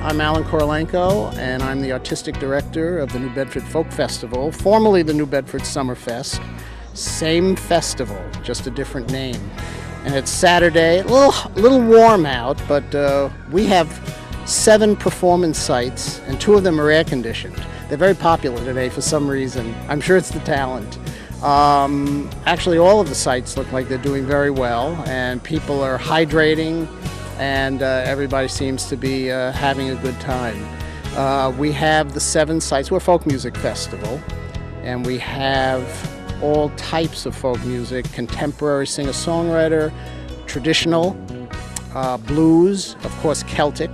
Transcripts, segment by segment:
I'm Alan Korolenko, and I'm the Artistic Director of the New Bedford Folk Festival, formerly the New Bedford Summerfest. Same festival, just a different name. And it's Saturday, a little warm out, but we have 7 performance sites, and 2 of them are air-conditioned. They're very popular today for some reason. I'm sure it's the talent. Actually, all of the sites look like they're doing very well, and people are hydrating, and everybody seems to be having a good time. We have the 7 sites. We're a folk music festival, and we have all types of folk music: contemporary singer-songwriter, traditional, blues, of course Celtic,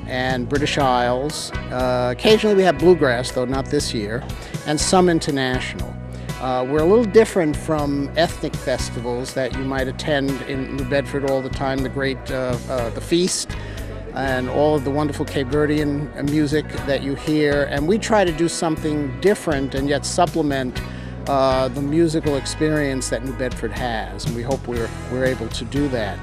and British Isles. Occasionally we have bluegrass, though not this year, and some international. We're a little different from ethnic festivals that you might attend in New Bedford all the time, the great the Feast and all of the wonderful Cape Verdean music that you hear. And we try to do something different and yet supplement the musical experience that New Bedford has, and we hope we're able to do that.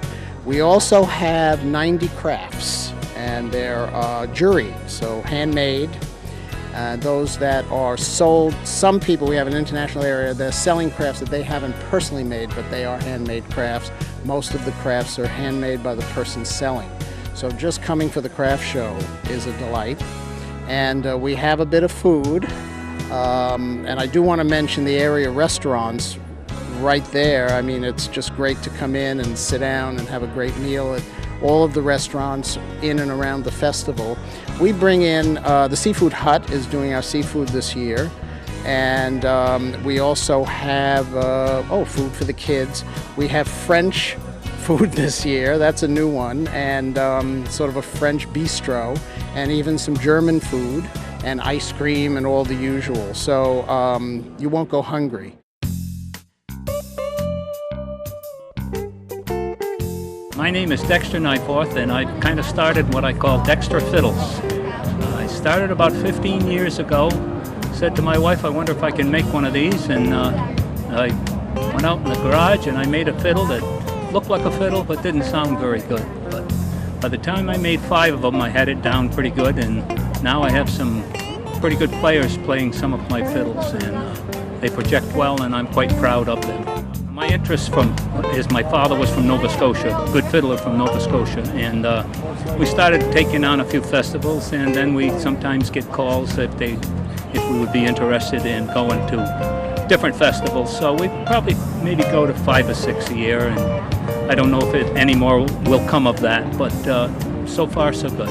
We also have 90 crafts, and they're juried, so handmade. Those that are sold, some people, we have an international area, they're selling crafts that they haven't personally made, but they are handmade crafts. Most of the crafts are handmade by the person selling. So just coming for the craft show is a delight. And we have a bit of food. And I do want to mention the area restaurants right there. I mean, it's just great to come in and sit down and have a great meal at all of the restaurants in and around the festival. We bring in, the Seafood Hut is doing our seafood this year, and we also have, food for the kids. We have French food this year, that's a new one, and sort of a French bistro, and even some German food, and ice cream and all the usual. So you won't go hungry. My name is Dexter Nyforth, and I kind of started what I call Dexter Fiddles. I started about 15 years ago. Said to my wife, I wonder if I can make one of these, and I went out in the garage and I made a fiddle that looked like a fiddle but didn't sound very good. But by the time I made 5 of them, I had it down pretty good, and now I have some pretty good players playing some of my fiddles, and they project well, and I'm quite proud of them. My interest is my father was from Nova Scotia, a good fiddler from Nova Scotia, and we started taking on a few festivals, and then we sometimes get calls if we would be interested in going to different festivals. So we probably maybe go to 5 or 6 a year, and I don't know if any more will come of that, but so far so good.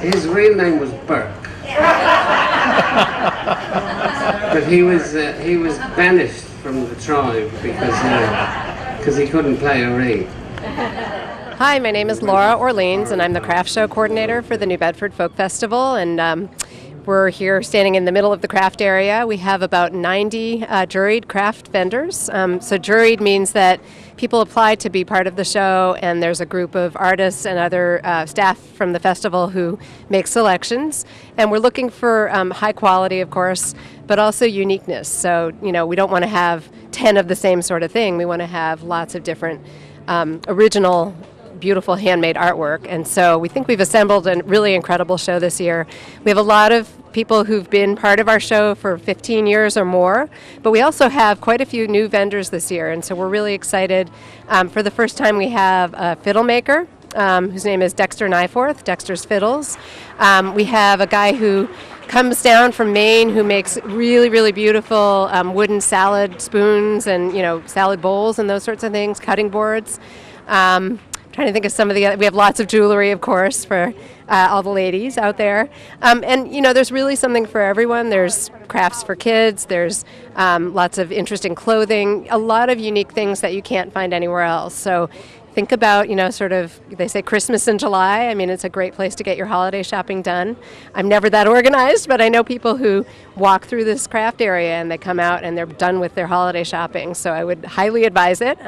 His real name was Burke, but he was banished from the tribe because he couldn't play a reed. Hi, my name is Laura Orleans, and I'm the craft show coordinator for the New Bedford Folk Festival, and we're here standing in the middle of the craft area. We have about 90 juried craft vendors. So juried means that people apply to be part of the show, and there's a group of artists and other staff from the festival who make selections. And we're looking for high quality, of course, but also uniqueness. So, you know, we don't want to have 10 of the same sort of thing. We want to have lots of different original, beautiful handmade artwork, and so we think we've assembled a really incredible show this year. We have a lot of people who've been part of our show for 15 years or more, but we also have quite a few new vendors this year, and so we're really excited. For the first time, we have a fiddle maker, whose name is Dexter Nyforth, Dexter's Fiddles. We have a guy who comes down from Maine who makes really, really beautiful wooden salad spoons and, salad bowls and those sorts of things, cutting boards. Trying to think of some of the other. We have lots of jewelry, of course, for all the ladies out there. And, there's really something for everyone. There's crafts for kids. There's lots of interesting clothing, a lot of unique things that you can't find anywhere else. So think about, they say Christmas in July. I mean, it's a great place to get your holiday shopping done. I'm never that organized, but I know people who walk through this craft area and they come out and they're done with their holiday shopping. So I would highly advise it.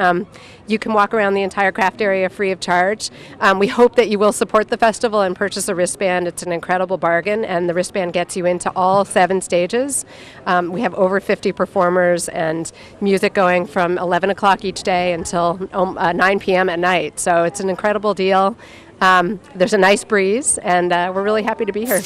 You can walk around the entire craft area free of charge. We hope that you will support the festival and purchase a wristband. It's an incredible bargain, and the wristband gets you into all 7 stages. We have over 50 performers and music going from 11 o'clock each day until 9 p.m. at night. So it's an incredible deal. There's a nice breeze, and we're really happy to be here.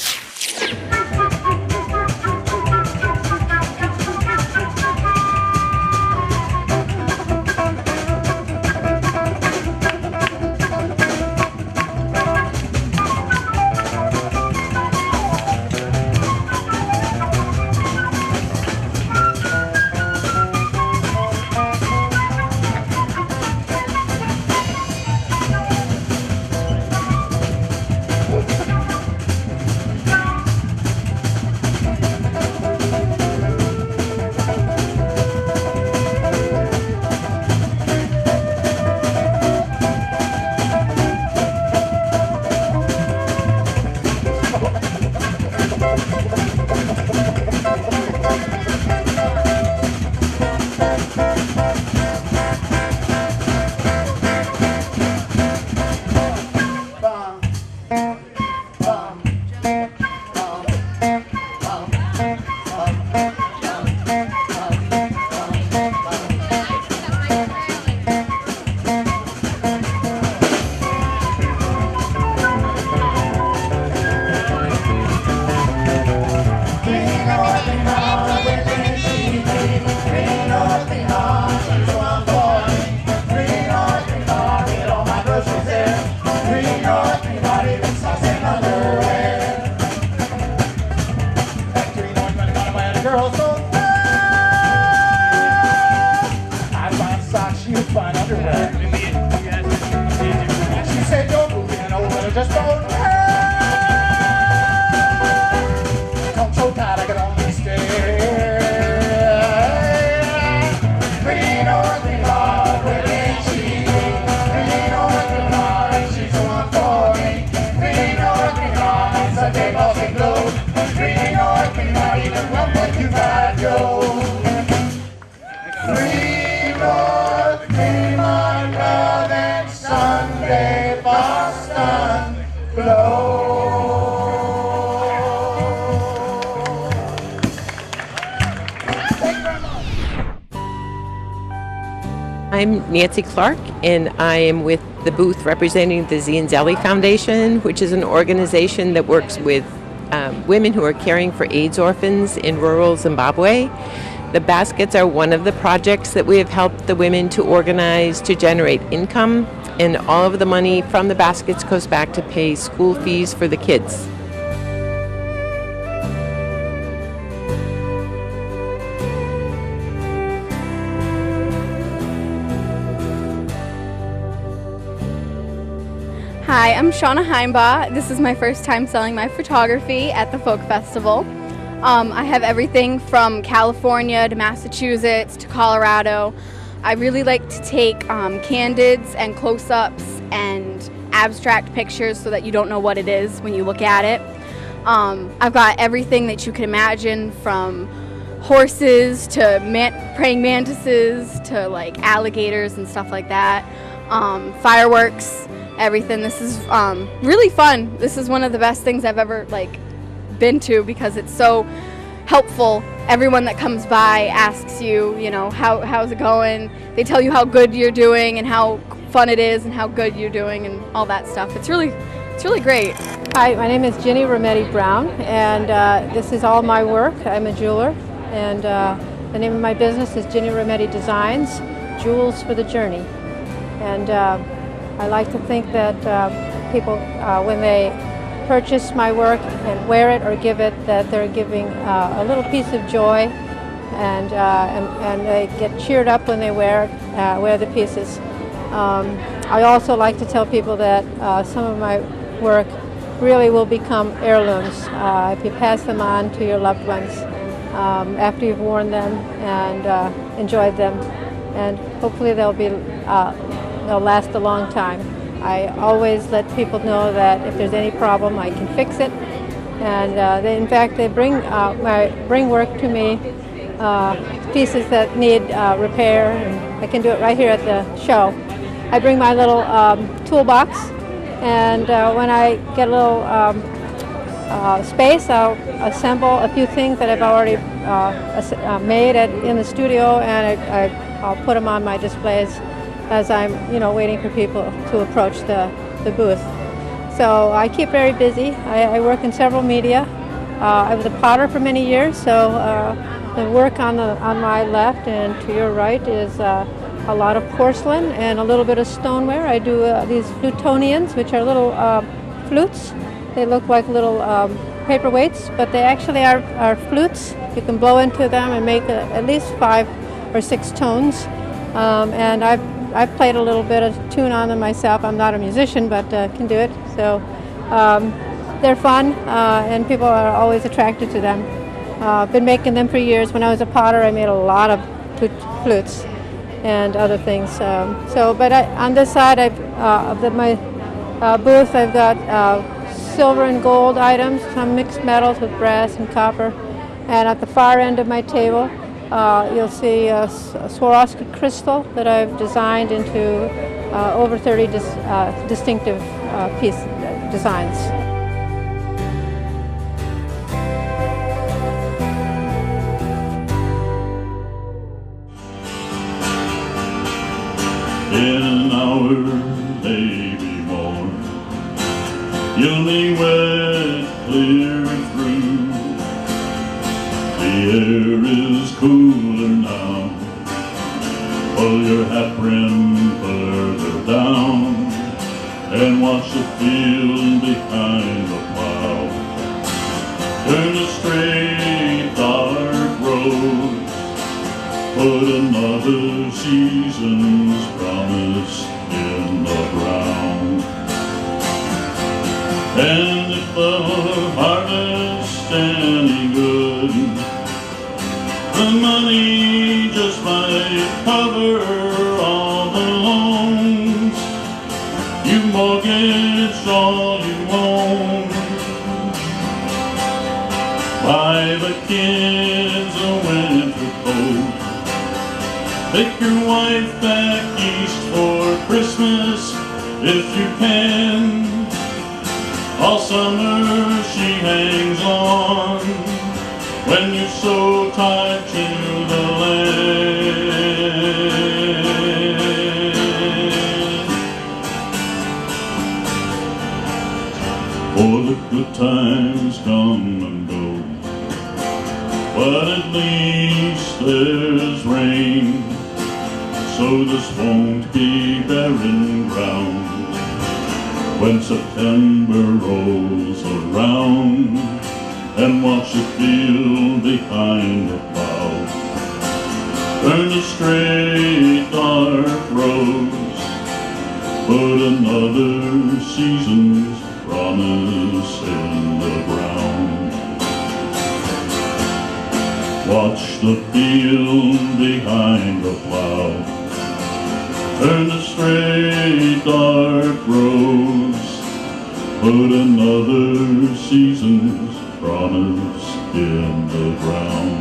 I'm Nancy Clark, and I am with the booth representing the Zienzeli Foundation, which is an organization that works with women who are caring for AIDS orphans in rural Zimbabwe. The baskets are one of the projects that we have helped the women to organize to generate income, and all of the money from the baskets goes back to pay school fees for the kids. Hi, I'm Shauna Heimbaugh. This is my first time selling my photography at the Folk Festival. I have everything from California to Massachusetts to Colorado. I really like to take candids and close-ups and abstract pictures so that you don't know what it is when you look at it. I've got everything that you can imagine, from horses to praying mantises to like alligators and stuff like that. Fireworks, everything. This is really fun. This is one of the best things I've ever been to because it's so helpful. Everyone that comes by asks you, how's it going? They tell you how good you're doing and how fun it is and how good you're doing and all that stuff. It's really It's really great. Hi, my name is Ginny Rometti Brown, and this is all my work. I'm a jeweler, and the name of my business is Ginny Rometti Designs, Jewels for the Journey. And I like to think that people, when they purchase my work and wear it or give it, that they're giving a little piece of joy, and they get cheered up when they wear the pieces. I also like to tell people that some of my work really will become heirlooms if you pass them on to your loved ones after you've worn them and enjoyed them, and hopefully they'll last a long time. I always let people know that if there's any problem, I can fix it, and in fact they bring work to me, pieces that need repair, and I can do it right here at the show. I bring my little toolbox, and when I get a little space, I'll assemble a few things that I've already made in the studio, and I'll put them on my displays as I'm, waiting for people to approach the booth. So I keep very busy. I work in several media. I was a potter for many years, so the work on my left and to your right is a lot of porcelain and a little bit of stoneware. I do these flutonians, which are little flutes. They look like little paperweights, but they actually are flutes. You can blow into them and make at least 5 or 6 tones. And I've played a little bit of tune on them myself. I'm not a musician, but can do it. So they're fun, and people are always attracted to them. Been making them for years. When I was a potter, I made a lot of flutes and other things. But on this side of my booth, I've got silver and gold items, some mixed metals with brass and copper. And at the far end of my table, you'll see a Swarovski crystal that I've designed into over 30 distinctive piece designs. In an hour, maybe more, you'll be wet clear through. The air is cooler now. Pull your hat brim further down and watch the field behind the plow. Turn a straight dark road. Put another season's promise in the ground. And if the harvest any good, the money just might cover all the loans. You mortgage all you own. Buy the kids a winter coat. Take your wife back east for Christmas if you can. All summer she hangs on when you're so tied to the land. For the good times come and go, but at least there's rain. So this won't be barren ground when September rolls around, and watch the field behind the plow. Turn the straight dark roads, put another season's promise in the ground. Watch the field behind the plow. Turn the straight dark roads, put another season's promise in the ground.